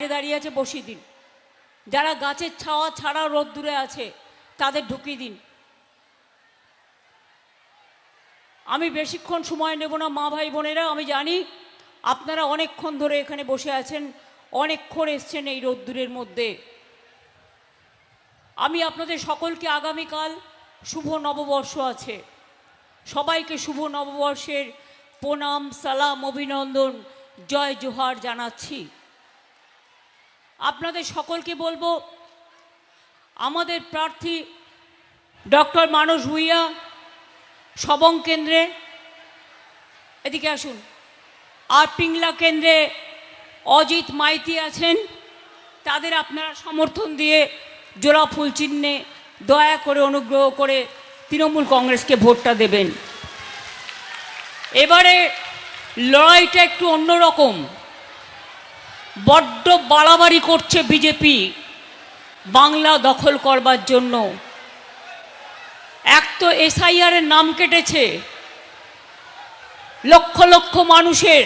দাঁড়িয়ে আছে বসিয়ে দিন, যারা গাছের ছাওয়া ছাড়া রোদ্দুরে আছে তাদের ঢুকিয়ে দিন। আমি বেশিক্ষণ সময় নেব না মা ভাই বোনেরা, আমি জানি আপনারা অনেকক্ষণ ধরে এখানে বসে আছেন, অনেকক্ষণ এসছেন এই রোদ্দুরের মধ্যে। আমি আপনাদের সকলকে আগামীকাল শুভ নববর্ষ আছে, সবাইকে শুভ নববর্ষের প্রণাম, সালাম, অভিনন্দন, জয় জোহার জানাচ্ছি। আপনাদের সকলকে বলবো, আমাদের প্রার্থী ডক্টর মানস ভূঁইয়া সবং কেন্দ্রে, এদিকে আসুন, আর পিংলা কেন্দ্রে অজিত মাইতি আছেন, তাদের আপনারা সমর্থন দিয়ে জোড়া ফুল চিহ্নে দয়া করে অনুগ্রহ করে তৃণমূল কংগ্রেসকে ভোটটা দেবেন। এবারে লড়াইটা একটু অন্যরকম, বড্ড বাড়াবাড়ি করছে বিজেপি বাংলা দখল করবার জন্য। এক তো এসআইআরের নাম কেটেছে লক্ষ লক্ষ মানুষের,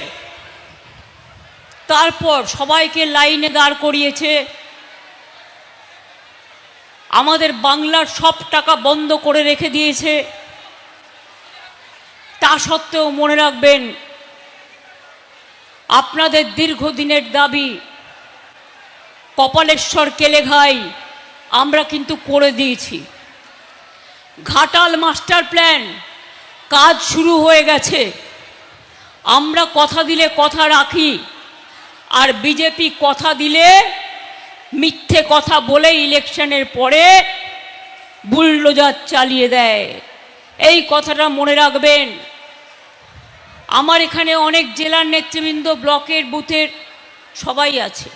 তারপর সবাইকে লাইনে দাঁড় করিয়েছে, আমাদের বাংলার সব টাকা বন্ধ করে রেখে দিয়েছে। তা সত্ত্বেও মনে রাখবেন, আপনাদের দীর্ঘদিনের দাবি কপালেশ্বর কেলেঘাই আমরা কিন্তু করে দিয়েছি। ঘাটাল মাস্টার প্ল্যান কাজ শুরু হয়ে গেছে। আমরা কথা দিলে কথা রাখি, আর বিজেপি কথা দিলে মিথ্যে কথা বলে ইলেকশনের পরে বুলডোজার চালিয়ে দেয়। এই কথাটা মনে রাখবেন। আমার এখানে অনেক জেলার নেতৃবৃন্দ, ব্লকের, বুথের সবাই আছে।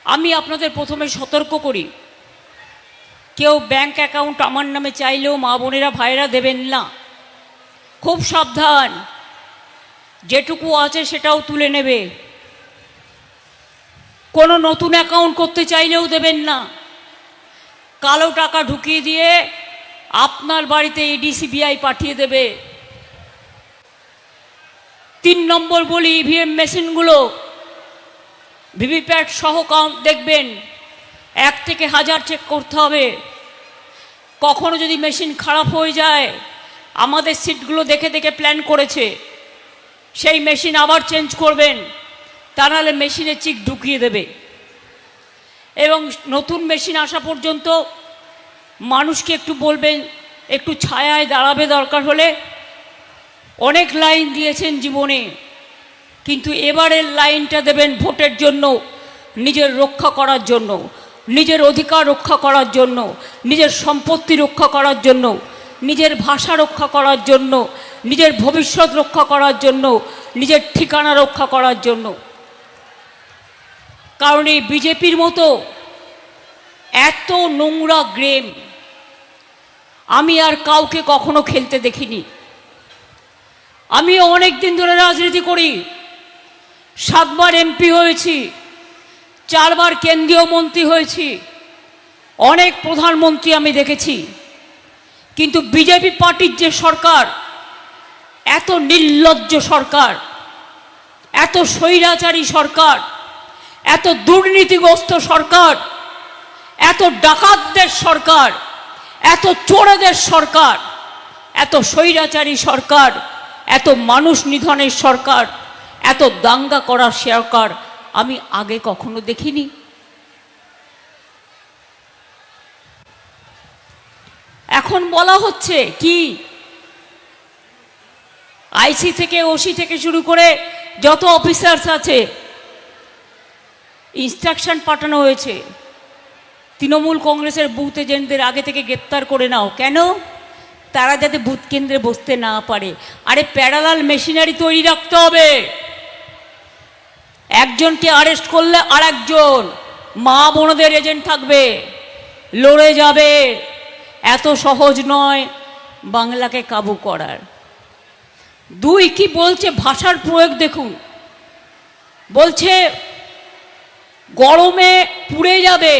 আমি আপনাদের প্রথমে সতর্ক করি, কেউ ব্যাংক অ্যাকাউন্ট আমার নামে চাইলেও মা বোনেরা ভাইরা দেবেন না। খুব সাবধান, যেটুকু আছে সেটাও তুলে নেবে। কোনো নতুন অ্যাকাউন্ট করতে চাইলেও দেবেন না। কালো টাকা ঢুকিয়ে দিয়ে আপনার বাড়িতে ইডি সিবিআই পাঠিয়ে দেবে। 3 নম্বর বলি, ইভিএম মেশিনগুলো ভিভিপ্যাট সহ কাউন্ট দেখবেন, 1 থেকে 1000 চেক করতে হবে। কখনো যদি মেশিন খারাপ হয়ে যায়, আমাদের সিটগুলো দেখে দেখে প্ল্যান করেছে, সেই মেশিন আবার চেঞ্জ করবেন, তা নাহলে মেশিনে চিক ঢুকিয়ে দেবে। এবং নতুন মেশিন আসা পর্যন্ত মানুষকে একটু বলবেন একটু ছায়ায় দাঁড়াবে দরকার হলে। অনেক লাইন দিয়েছেন জীবনে, কিন্তু এবারের লাইনটা দেবেন ভোটের জন্য, নিজের রক্ষা করার জন্য, নিজের অধিকার রক্ষা করার জন্য, নিজের সম্পত্তি রক্ষা করার জন্য, নিজের ভাষা রক্ষা করার জন্য, নিজের ভবিষ্যৎ রক্ষা করার জন্য, নিজের ঠিকানা রক্ষা করার জন্য। কারণ এই বিজেপির মতো এত নোংরা গেম আমি আর কাউকে কখনো খেলতে দেখিনি। আমি অনেক দিন ধরে রাজনীতি করি, 7 বার এমপি হয়েছি, 4 বার কেন্দ্রীয় মন্ত্রী হয়েছি, অনেক প্রধানমন্ত্রী আমি দেখেছি। কিন্তু বিজেপি পার্টির যে সরকার, এত নির্লজ্জ সরকার, এত স্বৈরাচারী সরকার, এত দুর্নীতিগ্রস্ত সরকার, এত ডাকাতদের সরকার, এত চোরেদের সরকার, এত স্বৈরাচারী সরকার, এত মানুষ নিধনের সরকার, এত দাঙ্গা করার সরকার আমি আগে কখনো দেখিনি। এখন বলা হচ্ছে কি, আইসি থেকে, ওসি থেকে শুরু করে যত অফিসার্স আছে, ইনস্ট্রাকশন পাঠানো হয়েছে তৃণমূল কংগ্রেসের বুথ এজেন্টদের আগে থেকে গ্রেপ্তার করে নাও। কেন? তারা যাতে বুথ কেন্দ্রে বসতে না পারে। আরে প্যারালাল মেশিনারি তৈরি রাখতে হবে। একজনকে আরেস্ট করলে আর একজন মা বোনদের এজেন্ট থাকবে, লড়ে যাবে। এত সহজ নয় বাংলাকে কাবু করার। 2 কি বলছে, ভাষার প্রয়োগ দেখুন, বলছে গরমে পুড়ে যাবে,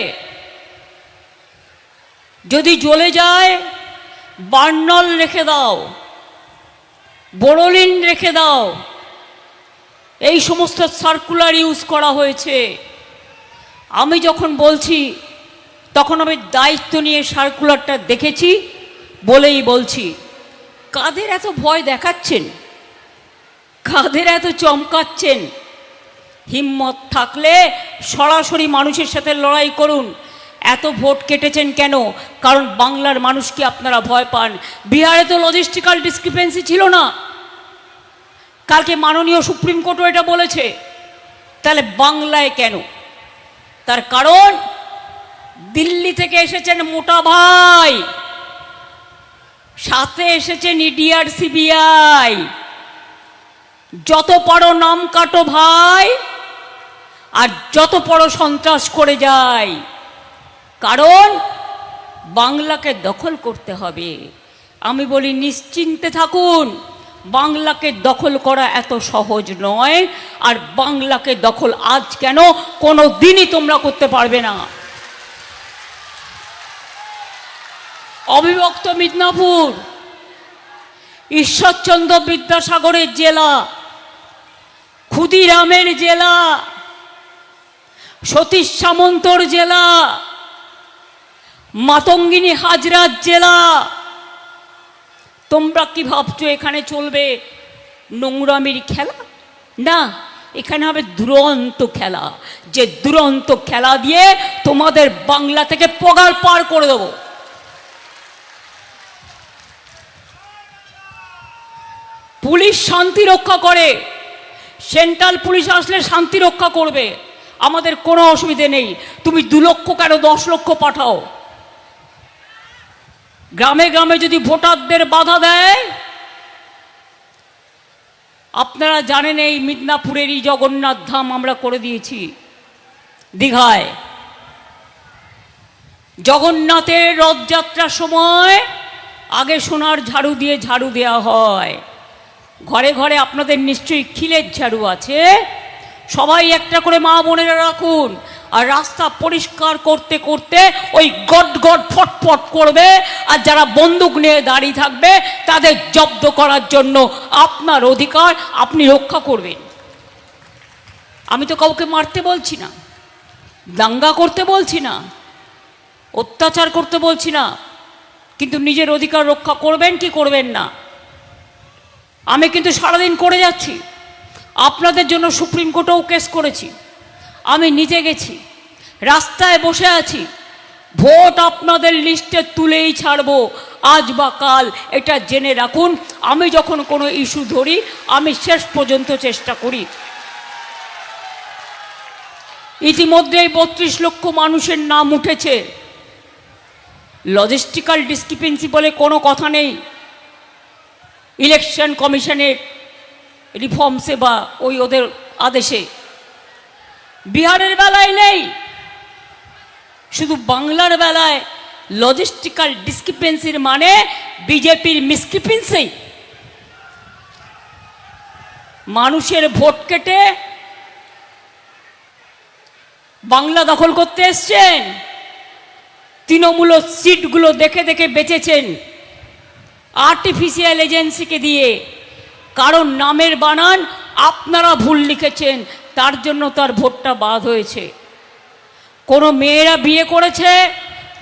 যদি জ্বলে যায় বার্নল রেখে দাও, বোরোলিন রেখে দাও। এই সমস্ত সার্কুলার ইউজ করা হয়েছে। আমি যখন বলছি তখন আমি দায়িত্ব নিয়ে সার্কুলারটা দেখেছি বলেই বলছি। কাদের এত ভয় দেখাচ্ছেন, কাদের এত চমকাচ্ছেন? হিম্মত থাকলে সরাসরি মানুষের সাথে লড়াই করুন। এত ভোট কেটেছেন কেন? কারণ বাংলার মানুষকে আপনারা ভয় পান। বিহারে তো লজিস্টিক্যাল ডিসক্রিপেন্সি ছিল না, কালকে মাননীয় সুপ্রিম কোর্টও এটা বলেছে। তাহলে বাংলায় কেন? তার কারণ দিল্লি থেকে এসেছেন মোটা ভাই, সাথে এসেছেন ইডিআর সিবিআই। যত বড় নাম কাটো ভাই, আর যত বড় সন্ত্রাস করে যায়, কারণ বাংলাকে দখল করতে হবে। আমি বলি নিশ্চিন্তে থাকুন, বাংলাকে দখল করা এত সহজ নয়। আর বাংলাকে দখল আজ কেন, কোনো দিনই তোমরা করতে পারবে না। অবিভক্ত মিদনাপুর ঈশ্বরচন্দ্র বিদ্যাসাগরের জেলা, ক্ষুদিরামের জেলা, সতীশ সামন্তর জেলা, মাতঙ্গিনী হাজরার জেলা। তোমরা কি ভাবছো এখানে চলবে নোংরামির খেলা? না, এখানে হবে দুরন্ত খেলা, যে দুরন্ত খেলা দিয়ে তোমাদের বাংলা থেকে পগার পার করে দেবো। পুলিশ শান্তি রক্ষা করে, সেন্ট্রাল পুলিশ আসলে শান্তি রক্ষা করবে, আমাদের কোনো অসুবিধে নেই। তুমি 2 লক্ষ কেন 10 লক্ষ পাঠাও। গ্রামে গ্রামে যদি ভোটারদের বাধা দেয়, আপনারা জানেন এই মিদনাপুরেরই জগন্নাথ ধাম আমরা করে দিয়েছি দীঘায়। জগন্নাথের রথযাত্রার সময় আগে সোনার ঝাড়ু দিয়ে ঝাড়ু দেওয়া হয়। ঘরে ঘরে আপনাদের নিশ্চয়ই খিলের ঝাড়ু আছে, সবাই একটা করে মা বোনেরা রাখুন। আর রাস্তা পরিষ্কার করতে করতে ওই গট গট ফটফট করবে, আর যারা বন্দুক নিয়ে দাঁড়িয়ে থাকবে তাদের জব্দ করার জন্য আপনার অধিকার আপনি রক্ষা করবেন। আমি তো কাউকে মারতে বলছি না, দাঙ্গা করতে বলছি না, অত্যাচার করতে বলছি না, কিন্তু নিজের অধিকার রক্ষা করবেন কি করবেন না। আমি কিন্তু সারাদিন করে যাচ্ছি, আপনাদের জন্য সুপ্রিম কোর্টেও কেস করেছি, আমি নিজে গেছি, রাস্তায় বসে আছি। ভোট আপনাদের লিস্টে তুলেই ছাড়বো আজ বা কাল, এটা জেনে রাখুন। আমি যখন কোনো ইস্যু ধরি আমি শেষ পর্যন্ত চেষ্টা করি। ইতিমধ্যেই 32 লক্ষ মানুষের নাম উঠেছে। লজিস্টিক্যাল ডিসক্রিপেন্সি বলে কোনো কথা নেই ইলেকশন কমিশনের রিফর্মসে বা ওই ওদের আদেশে। বিহারের বেলায় নেই, শুধু বাংলার বেলায় লজিস্টিক্যাল ডিসক্রিপেন্সির মানে বিজেপির মিসক্রিপেন্সি। মানুষের ভোট কেটে বাংলা দখল করতে এসছেন, তৃণমূল সিটগুলো দেখে দেখে বেঁচেছেন আর্টিফিশিয়াল এজেন্সিকে দিয়ে। কারণ নামের বানান আপনারা ভুল লিখেছেন, তার জন্য তার ভোটটা বাদ হয়েছে। কোনো মেয়েরা বিয়ে করেছে,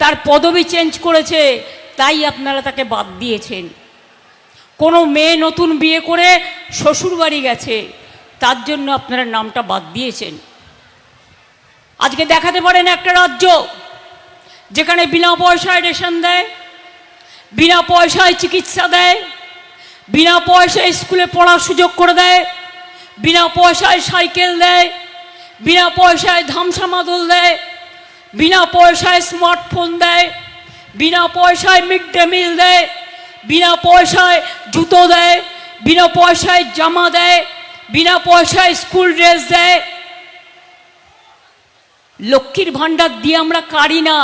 তার পদবি চেঞ্জ করেছে, তাই আপনারা তাকে বাদ দিয়েছেন। কোনো মেয়ে নতুন বিয়ে করে শ্বশুর বাড়ি গেছে, তার জন্য আপনারা নামটা বাদ দিয়েছেন। আজকে দেখাতে পারেন একটা রাজ্য যেখানে বিনা পয়সায় রেশন দেয়, বিনা পয়সায় চিকিৎসা দেয়, বিনা পয়সায় স্কুলে পড়ার সুযোগ করে দেয়, বিনা পয়সায় সাইকেল দেয়, বিনা পয়সায় ধামসা মাদল দেয়, বিনা পয়সায় স্মার্টফোন দেয়, বিনা পয়সায় মিড ডে মিল দেয়, বিনা পয়সায় জুতো দেয়, বিনা পয়সায় জামা দেয়, বিনা পয়সায় স্কুল ড্রেস দেয়। লক্ষ্মীর ভাণ্ডার দিয়ে আমরা কারি না।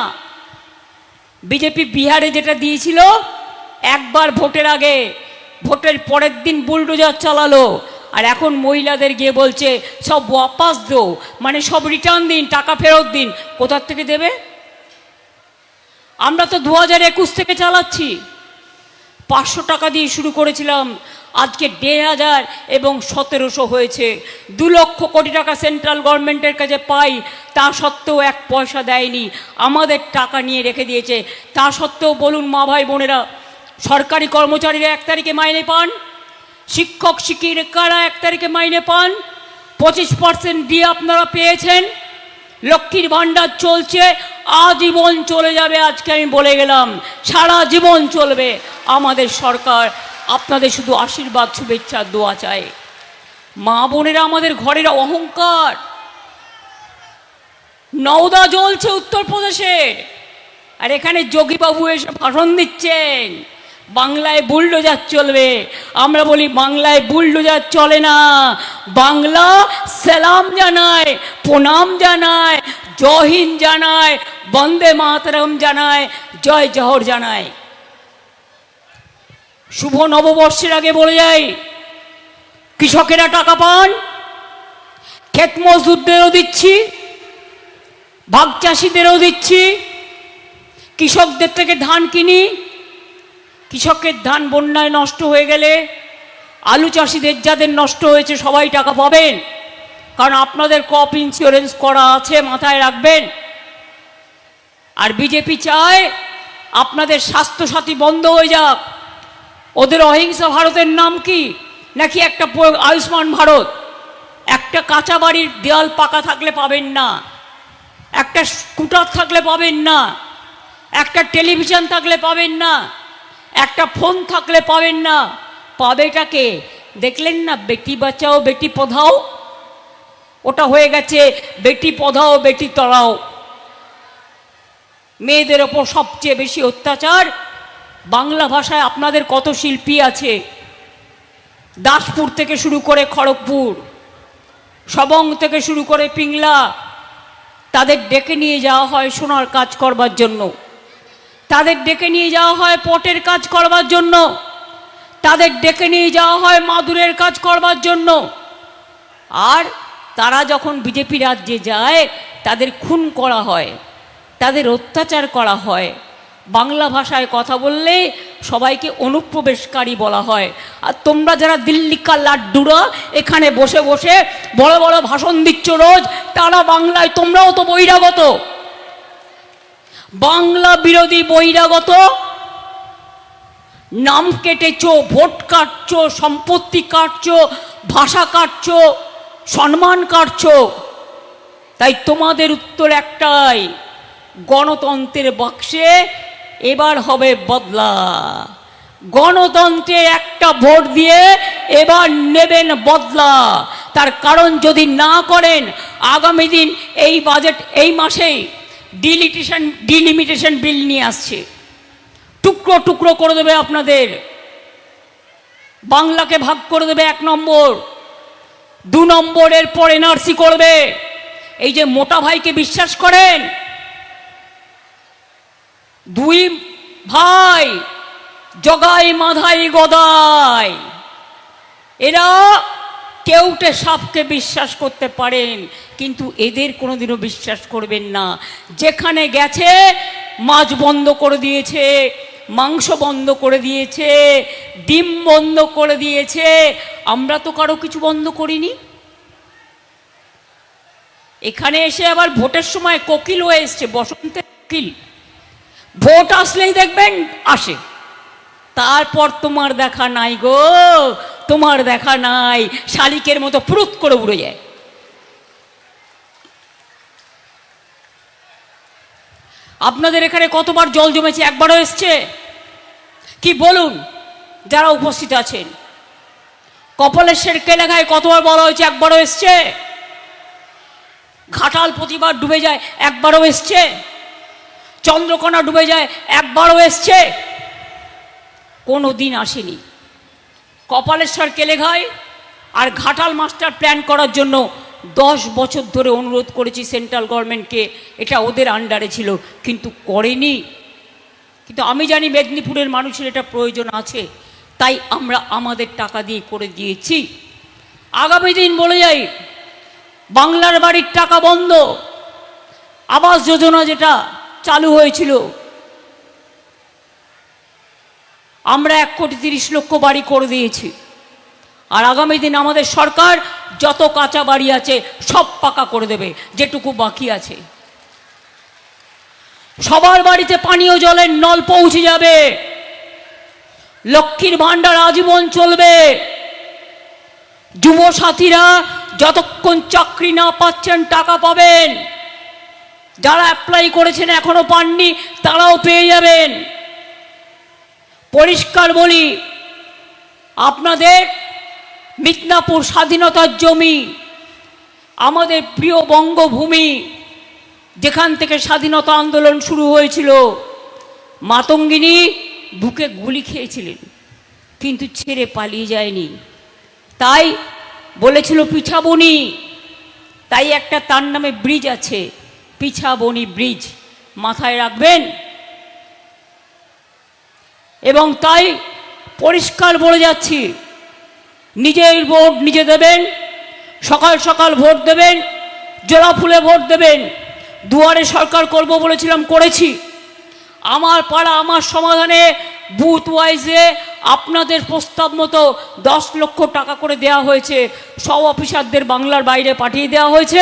বিজেপি বিহারে যেটা দিয়েছিল, একবার ভোটের আগে, ভোটের পরের দিন বুলডোজার চালালো, আর এখন মহিলাদের গিয়ে বলছে সব ওয়াপাস দো, মানে সব রিটার্ন দিন, টাকা ফেরত দিন। কোথার থেকে দেবে? আমরা তো 2021 থেকে চালাচ্ছি। 500 টাকা দিয়ে শুরু করেছিলাম, আজকে 1,500 এবং 1700 হয়েছে। 2 লক্ষ কোটি টাকা সেন্ট্রাল গভর্নমেন্টের কাছে পাই, তা সত্ত্বেও 1 পয়সা দেয়নি, আমাদের টাকা নিয়ে রেখে দিয়েছে। তা সত্ত্বেও বলুন মা ভাই বোনেরা, সরকারি কর্মচারীরা 1 তারিখে মাইনে পান, শিক্ষক শিক্ষিকারা 1 তারিখে মাইনে পান, 25% দিয়ে আপনারা পেয়েছেন, লক্ষ্মীর ভাণ্ডার চলছে, আজীবন চলে যাবে। আজকে আমি বলে গেলাম সারা জীবন চলবে আমাদের সরকার। আপনাদের শুধু আশীর্বাদ শুভেচ্ছা দোয়া চাই। মা বোনেরা আমাদের ঘরের অহংকার। নওদা জ্বলছে উত্তরপ্রদেশের, আর এখানে যোগীবাবু এসে ভাষণ দিচ্ছেন বাংলায় বুলডোজার চলবে। আমরা বলি বাংলায় বুলডোজার চলে না, বাংলা সালাম জানায়, প্রণাম জানায়, জয় হিন্দ জানায়, বন্দে মাতরম জানায়, জয় জহর জানায়। শুভ নববর্ষের আগে বলে যাই, কৃষকেরা টাকা পান, ক্ষেত মজদুরদেরও দিচ্ছি, ভাগ চাষিদেরও দিচ্ছি। কৃষকদের থেকে ধান কিনি, কৃষকের ধান বন্যায় নষ্ট হয়ে গেলে, আলু চাষিদের যাদের নষ্ট হয়েছে সবাই টাকা পাবেন, কারণ আপনাদের ক্রপ ইন্স্যুরেন্স করা আছে, মাথায় রাখবেন। আর বিজেপি চায় আপনাদের স্বাস্থ্যসাথী বন্ধ হয়ে যাক। ওদের অহিংসা ভারতের নাম কি? নাকি একটা আয়ুষ্মান ভারত। একটা কাঁচা বাড়ির দেয়াল পাকা থাকলে পাবেন না, একটা স্কুটার থাকলে পাবেন না, একটা টেলিভিশন থাকলে পাবেন না, একটা ফোন থাকলে পাবেন না। পাবেটাকে দেখলেন না, বেটি বাঁচাও বেটি পড়াও, ওটা হয়ে গেছে বেটি পড়াও বেটি তড়াও। মেয়েদের ওপর সবচেয়ে বেশি অত্যাচার। বাংলা ভাষায় আপনাদের কত শিল্পী আছে, দাসপুর থেকে শুরু করে খড়গপুর, সবং থেকে শুরু করে পিংলা, তাদের ডেকে নিয়ে যাওয়া হয় সোনার কাজ করবার জন্য, তাদের ডেকে নিয়ে যাওয়া হয় পটের কাজ করবার জন্য, তাদের ডেকে নিয়ে যাওয়া হয় মাদুরের কাজ করবার জন্য। আর তারা যখন বিজেপি রাজ্যে যায় তাদের খুন করা হয়, তাদের অত্যাচার করা হয়। বাংলা ভাষায় কথা বললে সবাইকে অনুপ্রবেশকারী বলা হয়। আর তোমরা যারা দিল্লিকা লাড্ডুরা এখানে বসে বসে বড় বড় ভাষণ দিচ্ছ রোজ, তারা বাংলায়, তোমরাও তো বহিরাগত, বাংলা বিরোধী বহিরাগত। নাম কেটেছো, ভোট কাটছো, সম্পত্তি কাটছো, ভাষা কাটছো, সম্মান কাটছো। তাই তোমাদের উত্তর একটাই, গণতন্ত্রের বাক্সে এবার হবে বদলা। গণতন্ত্রে একটা ভোট দিয়ে এবার নেবেন বদলা। তার কারণ যদি না করেন, আগামী দিন এই বাজেট, এই মাসেই ডিলিমিটেশন বিল নিয়ে আসছে, টুকরো টুকরো করে দেবে আপনাদের, বাংলাকে ভাগ করে দেবে 1 নম্বর, 2 নম্বরের পর এনআরসি করবে। এই যে মোটা ভাইকে বিশ্বাস করেন, 2 ভাই জগাই মাধাই গদাই, এরা কেউটে সাপকে বিশ্বাস করতে পারেন, কিন্তু এদের কোনোদিনও বিশ্বাস করবেন না। যেখানে গেছে মাছ বন্ধ করে দিয়েছে, মাংস বন্ধ করে দিয়েছে, ডিম বন্ধ করে দিয়েছে। আমরা তো কারো কিছু বন্ধ করিনি। এখানে এসে আবার ভোটের সময় কোকিল হয়ে এসছে, বসন্তের কোকিল। ভোট আসলেই দেখবেন আসে, তারপর তোমার দেখা নাই গো, তোমার দেখা নাই, শালিকের মতো ফুরুত করে উড়ে যায়। আপনাদের এখানে কতবার জল জমেছে? একবারও এসছে কি বলুন যারা উপস্থিত আছেন? কপালেশ্বর কেলেঘায় কতবার বলা হয়েছে? একবারও এসছে? ঘাটাল প্রতিবার ডুবে যায়, একবারও এসছে? চন্দ্রকোনা ডুবে যায়, একবারও এসছে? কোনো দিন আসেনি। কপালেশ্বর কেলেঘায় আর ঘাটাল মাস্টার প্ল্যান করার জন্য 10 বছর ধরে অনুরোধ করেছি সেন্ট্রাল গভর্নমেন্টকে, এটা ওদের আন্ডারে ছিল, কিন্তু করেনি। কিন্তু আমি জানি মেদিনীপুরের মানুষের এটা প্রয়োজন আছে, তাই আমরা আমাদের টাকা দিয়ে করে দিয়েছি। আগামী দিন বলে যাই, বাংলার বাড়ির টাকা বন্ধ, আবাস যোজনা যেটা চালু হয়েছিল, আমরা 1,30,00,000 বাড়ি করে দিয়েছি। আর আগামী দিন আমাদের সরকার যত কাঁচা বাড়ি আছে সব পাকা করে দেবে, যেটুকু বাকি আছে। সবার বাড়িতে পানীয় জলের নল পৌঁছে যাবে, লক্ষ্মীর ভাণ্ডার আজীবন চলবে। যুব সাথীরা যতক্ষণ চাকরি না পাচ্ছেন টাকা পাবেন, যারা অ্যাপ্লাই করেছেন এখনো পাননি তারাও পেয়ে যাবেন। পরিষ্কার বলি, আপনাদের মিদনাপুর স্বাধীনতার জমি, আমাদের প্রিয় বঙ্গভূমি, যেখান থেকে স্বাধীনতা আন্দোলন শুরু হয়েছিল, মাতঙ্গিনী বুকে গুলি খেয়েছিলেন কিন্তু ছেড়ে পালিয়ে যায়নি। তাই বলেছিল পিছাবনি, তাই একটা তার নামে ব্রিজ আছে, পিছাবনি ব্রিজ, মাথায় রাখবেন। এবং তাই পরিষ্কার বলে যাচ্ছি, নিজের ভোট নিজে দেবেন, সকাল সকাল ভোট দেবেন, জোড়া ফুলে ভোট দেবেন। দুয়ারে সরকার করব বলেছিলাম, করেছি। আমার পাড়া আমার সমাধানে বুথ ওয়াইজে আপনাদের প্রস্তাব মতো 10 লক্ষ টাকা করে দেওয়া হয়েছে, সব অফিসারদের বাংলার বাইরে পাঠিয়ে দেওয়া হয়েছে,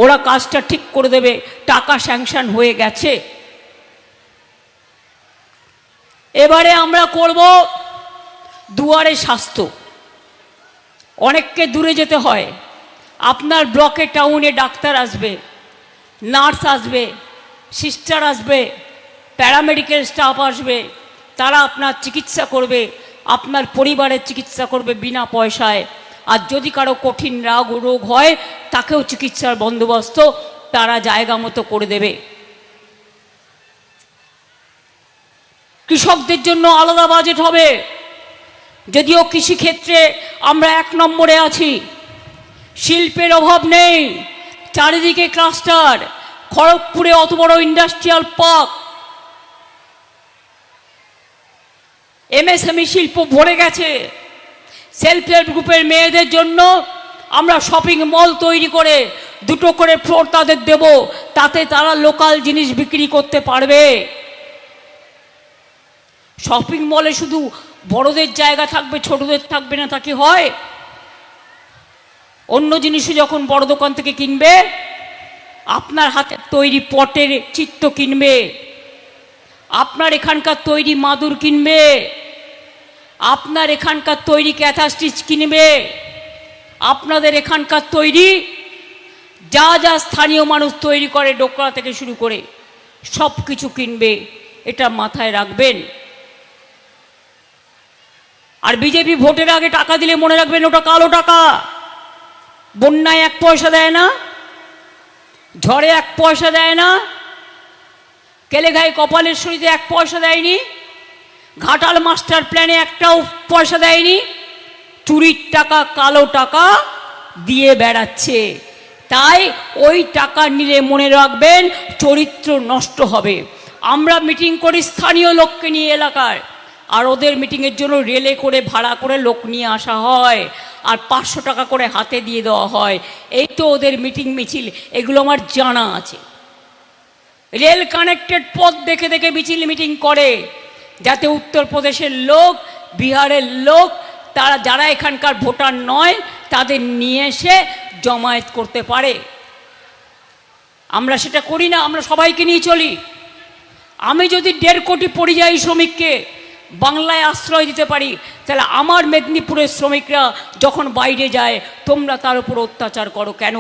ওরা কাজটা ঠিক করে দেবে, টাকা স্যাংশন হয়ে গেছে। এবারে আমরা করব দুয়ারে স্বাস্থ্য। অনেককে দূরে যেতে হয়, আপনার ব্লকে টাউনে ডাক্তার আসবে, নার্স আসবে, সিস্টার আসবে, প্যারামেডিক্যাল স্টাফ আসবে, তারা আপনার চিকিৎসা করবে, আপনার পরিবারের চিকিৎসা করবে বিনা পয়সায়। আর যদি কারো কঠিন রোগ হয় তাকেও চিকিৎসার বন্দোবস্ত তারা জায়গা মতো করে দেবে। কৃষকদের জন্য আলাদা বাজেট হবে, যদিও কৃষিক্ষেত্রে আমরা 1 নম্বরে আছি, শিল্পের অভাব নেই, চারিদিকে ক্লাস্টার, খড়গপুরে অত বড় ইন্ডাস্ট্রিয়াল পার্ক, এমএসএমই শিল্প ভরে গেছে। সেলফ হেল্প গ্রুপের মেয়েদের জন্য আমরা শপিং মল তৈরি করে 2টো করে ফ্লোর তাদের দেব, তাতে তারা লোকাল জিনিস বিক্রি করতে পারবে। শপিং মলে শুধু বড়দের জায়গা থাকবে, ছোটদের থাকবে না, তা কি হয়? অন্য জিনিসও যখন বড় দোকান থেকে কিনবে, আপনার হাতের তৈরি পটের চিত্র কিনবে, আপনার এখানকার তৈরি মাদুর কিনবে, আপনার এখানকার তৈরি ক্যাথা স্টিচ কিনবে, আপনাদের এখানকার তৈরি যা যা স্থানীয় মানুষ তৈরি করে ডোকরা থেকে শুরু করে সব কিছু কিনবে, এটা মাথায় রাখবেন। আর বিজেপি ভোটের আগে টাকা দিলে মনে রাখবেন ওটা কালো টাকা। বন্যায় 1 পয়সা দেয় না, ঝড়ে 1 পয়সা দেয় না, কেলেঘাই কপালেশ্বরীতে 1 পয়সা দেয়নি, ঘাটাল মাস্টার প্ল্যানে 1টাও পয়সা দেয়নি। চুরির টাকা, কালো টাকা দিয়ে বেড়াচ্ছে। তাই ওই টাকা নিলে মনে রাখবেন চরিত্র নষ্ট হবে। আমরা মিটিং করি স্থানীয় লোককে নিয়ে এলাকার, আর ওদের মিটিংয়ের জন্য রেলে করে ভাড়া করে লোক নিয়ে আসা হয়, আর 500 টাকা করে হাতে দিয়ে দেওয়া হয়। এই তো ওদের মিটিং মিছিল, এগুলো আমার জানা আছে। রেল কানেক্টেড পথ দেখে দেখে মিছিল মিটিং করে, যাতে উত্তরপ্রদেশের লোক, বিহারের লোক, তারা যারা এখানকার ভোটার নয় তাদের নিয়ে এসে জমায়েত করতে পারে। আমরা সেটা করি না, আমরা সবাইকে নিয়ে চলি। আমি যদি 1.5 কোটি পরিযায়ী শ্রমিককে বাংলায় আশ্রয় দিতে পারি, তাহলে আমার মেদিনীপুরের শ্রমিকরা যখন বাইরে যায় তোমরা তার উপর অত্যাচার করো কেন?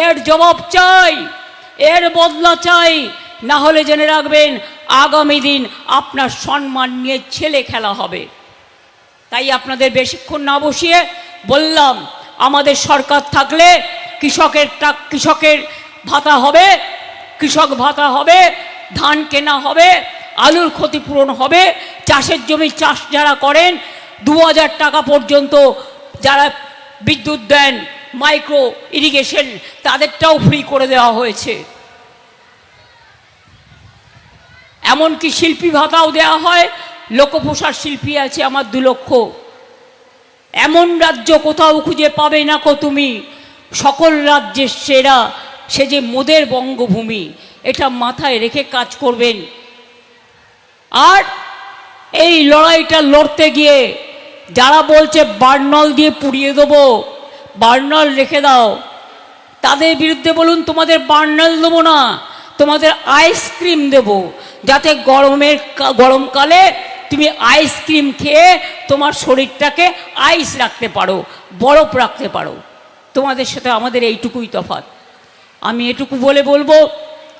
এর জবাব চাই, এর বদলা চাই। না হলে জেনে রাখবেন আগামী দিন আপনার সম্মান নিয়ে ছেলে খেলা হবে। তাই আপনাদের বেশিক্ষণ না বসিয়ে বললাম, আমাদের সরকার থাকলে কৃষকের ভাতা হবে, কৃষক ভাতা হবে, ধান কেনা হবে, আলুর ক্ষতিপূরণ হবে, চাষের জমি চাষ যারা করেন 2000 টাকা পর্যন্ত যারা বিদ্যুৎ দেন, মাইক্রো ইরিগেশন, তাদেরটাও ফ্রি করে দেওয়া হয়েছে। এমনকি শিল্পী ভাতাও দেওয়া হয়। লোকপ্রসার শিল্পী আছে আমার 2 লক্ষ। এমন রাজ্য কোথাও খুঁজে পাবে না কো তুমি, সকল রাজ্যের সেরা, সে যে মোদের বঙ্গভূমি। এটা মাথায় রেখে কাজ করবেন। আর এই লড়াইটা লড়তে গিয়ে যারা বলছে বার্নল দিয়ে পুড়িয়ে দেবো, বার্নল রেখে দাও, তাদের বিরুদ্ধে বলুন তোমাদের বার্নল দেবো না, তোমাদের আইসক্রিম দেব, যাতে গরমকালে তুমি আইসক্রিম খেয়ে তোমার শরীরটাকে আইস রাখতে পারো, বরফ রাখতে পারো। তোমাদের সাথে আমাদের এইটুকুই তফাৎ। আমি এটুকু বলে বলবো,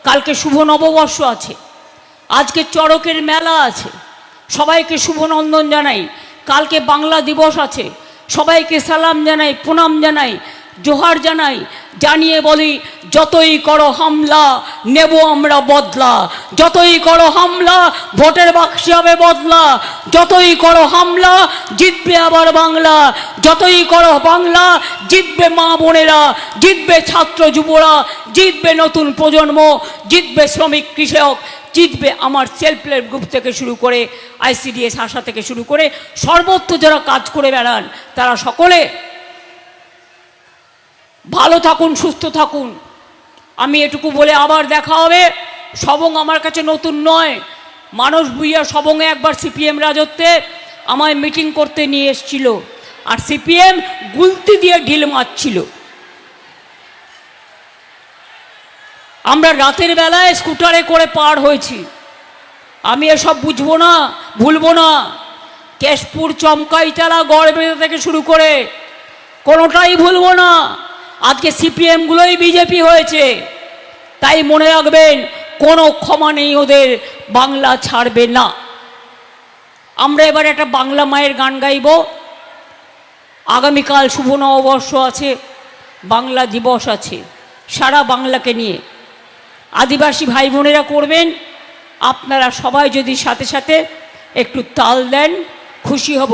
কালকে শুভ নববর্ষ আছে, আজকে চড়কের মেলা আছে, সবাইকে শুভ নন্দন জানাই। কালকে বাংলা দিবস আছে, সবাইকে সালাম জানাই, প্রণাম জানাই, জোহার জানাই। জানিয়ে বলি, যতই করো হামলা নেব আমরা বদলা, যতই করো হামলা ভোটের বাক্সে হবে বদলা, যতই করো হামলা জিতবে আবার বাংলা, যতই করো বাংলা জিতবে মা বোনেরা, জিতবে ছাত্র যুবরা, জিতবে নতুন প্রজন্ম, জিতবে শ্রমিক কৃষক, জিতবে আমার সেলফ হেল্প গ্রুপ থেকে শুরু করে ICDS আশা থেকে শুরু করে সর্বত্র যারা কাজ করে বেড়ান, তারা সকলে ভালো থাকুন, সুস্থ থাকুন। আমি এটুকু বলে আবার দেখা হবে। সবং আমার কাছে নতুন নয়। মানস ভূঁইয়া সবংয়ে একবার CPM রাজত্বে আমায় মিটিং করতে নিয়ে এসেছিল, আর CPM গুলতি দিয়ে ঢিল মারছিল। আমরা রাতের বেলায় স্কুটারে করে পার হয়েছি। আমি এসব বুঝবো না, ভুলবো না। কেশপুর, চমকাইতলা, গড়বেতা থেকে শুরু করে কোনোটাই ভুলবো না। আজকে CPMগুলোই বিজেপি হয়েছে, তাই মনে রাখবেন কোনো ক্ষমা নেই ওদের, বাংলা ছাড়বে না। আমরা এবার একটা বাংলা মায়ের গান গাইব। আগামীকাল শুভ নববর্ষ আছে, বাংলা দিবস আছে, সারা বাংলাকে নিয়ে আদিবাসী ভাই বোনেরা করবেন। আপনারা সবাই যদি সাথে সাথে একটু তাল দেন, খুশি হব।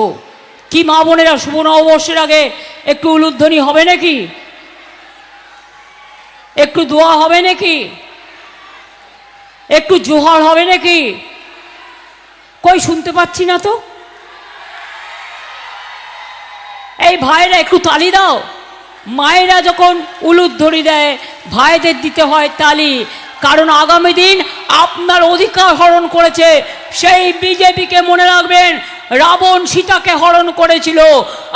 কি মা বোনেরা, শুভ নববর্ষের আগে একটু উলুধ্বনি হবে নাকি? একটু দোয়া হবে নাকি? একটু জোহার হবে নাকি? কই শুনতে পাচ্ছি না তো। এই ভাইরা একটু তালি দাও। মায়েরা যখন উলুধ্বনি দেয়, ভাইদের দিতে হয় তালি, কারণ আগামী দিন আপনার অধিকার হরণ করেছে সেই বিজেপিকে মনে রাখবেন। রাবণ সীতাকে হরণ করেছিল,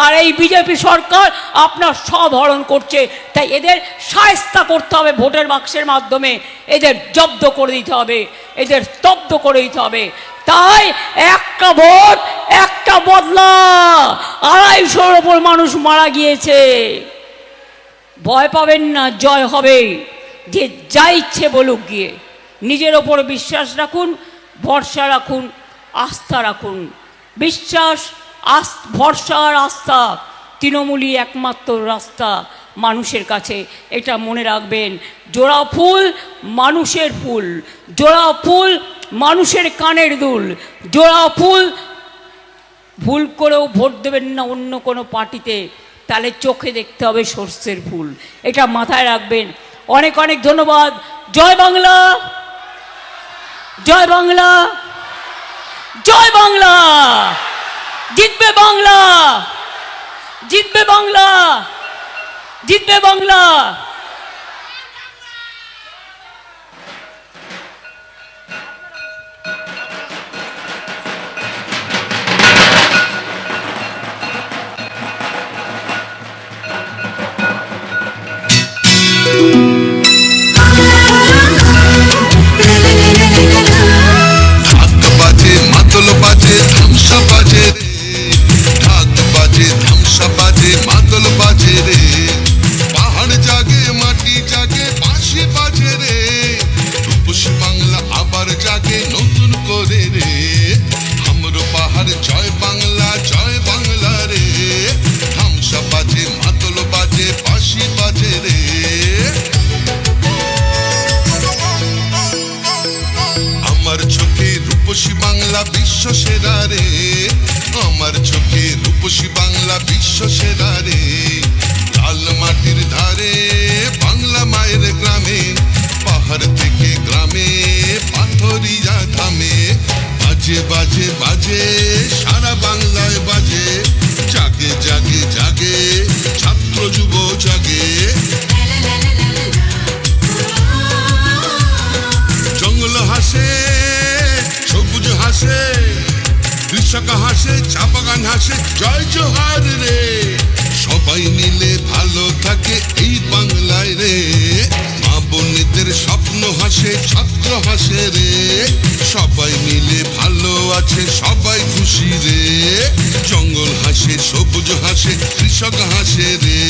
আর এই বিজেপি সরকার আপনার সব হরণ করছে। তাই এদের শায়েস্তা করতে হবে, ভোটের বাক্সের মাধ্যমে এদের জব্দ করে দিতে হবে, এদের স্তব্ধ করে দিতে হবে। তাই একটা ভোট, একটা বদলা। 250-র ওপর মানুষ মারা গিয়েছে, ভয় পাবেন না, জয় হবে। যে যা ইচ্ছে বলুক গিয়ে, নিজের ওপর বিশ্বাস রাখুন, ভরসা রাখুন, আস্থা রাখুন। বিশ্বাস, ভরসা আর আস্থা তৃণমূলই একমাত্র রাস্তা মানুষের কাছে, এটা মনে রাখবেন। জোড়া ফুল মানুষের ফুল, জোড়া ফুল মানুষের কানের দুল, জোড়া ফুল। ভুল করেও ভোট দেবেন না অন্য কোনো পার্টিতে, তাহলে চোখে দেখতে হবে সর্ষের ফুল, এটা মাথায় রাখবেন। অনেক অনেক ধন্যবাদ। জয় বাংলা, জয় বাংলা, জয় বাংলা। জিতবে বাংলা, জিতবে বাংলা, জিতবে বাংলা। রূপসী বাংলা বিশ্ব সেরা রে, আমার চোখে রূপসী বাংলা বিশ্ব সেরা রে। লাল মাটির ধারে বাংলা মায়ের গ্রামে, পাহাড় থেকে গ্রামে পাথরিয়া ধামে, বাজে বাজে বাজে সারা বাংলায় বাজে। জাগে জাগে জাগে ছাত্র যুব জাগে, জঙ্গল হাসে সবুজ হাসে, কৃষক হাসে, চা বাগান হাসে, জয় জোহার রে। সবাই মিলে ভালো থাকে এই বাংলায় রে। মা বোনেদের স্বপ্ন হাসে, ছাত্র হাসে রে। সবাই মিলে ভালো আছে, সবাই খুশি রে। জঙ্গল হাসে, সবুজ হাসে, কৃষক হাসে রে।